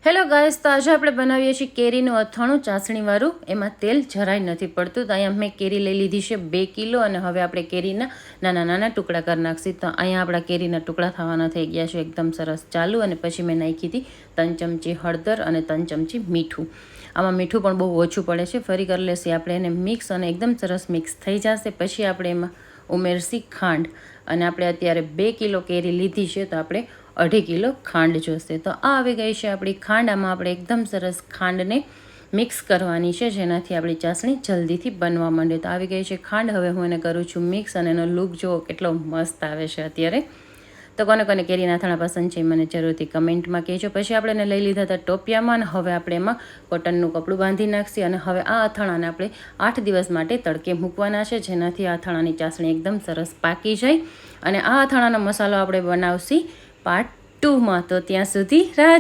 Hello guys, તો આજે આપણે બનાવીએ છીએ કેરીનું અથાણું ચાસણીવાળું. એમાં તેલ જરાય નથી પડતું. તો અહીંયા મેં કેરી લઈ લીધી છે 2 કિલો અને હવે આપણે કેરીના નાના નાના ટુકડા કરી નાખીએ. તો અહીંયા આપણા કેરીના ટુકડા થવાના થઈ ગયા છે એકદમ સરસ ચાલુ. અને પછી મેં નાખી હતી 3 ચમચી હળદર અને 3 ચમચી મીઠું. આમાં મીઠું પણ બહુ ઓછું પડે છે. ફરી કરી લેશે આપણે એને મિક્સ અને એકદમ સરસ મિક્સ થઈ જશે. પછી આપણે એમાં ઉમેરશી ખાંડ. અને આપણે અત્યારે 2 કિલો કેરી લીધી છે તો આપણે 2.5 કિલો ખાંડ જોશે. તો આ આવી ગઈ છે આપણી ખાંડ. આમાં આપણે એકદમ સરસ ખાંડને મિક્સ કરવાની છે જેનાથી આપણી ચાસણી જલ્દીથી બનવા માંડે. તો આવી ગઈ છે ખાંડ. હવે હું એને કરું છું મિક્સ અને એનો લુક જુઓ કેટલો મસ્ત આવે છે અત્યારે. તો કોને કોને કેરીના અથાણા પસંદ છે મને જરૂરથી કમેન્ટમાં કહેજો. પછી આપણે એને લઈ લીધા હતા ટોપિયામાં અને હવે આપણે એમાં કોટનનું કપડું બાંધી નાખીએ. અને હવે આ અથાણાને આપણે 8 દિવસ માટે તડકે મૂકવાના છે જેનાથી આ અથાણાની ચાસણી એકદમ સરસ પાકી જાય. અને આ અથાણાનો મસાલો આપણે બનાવશી પાર્ટ 2માં. તો ત્યાં સુધી રાહ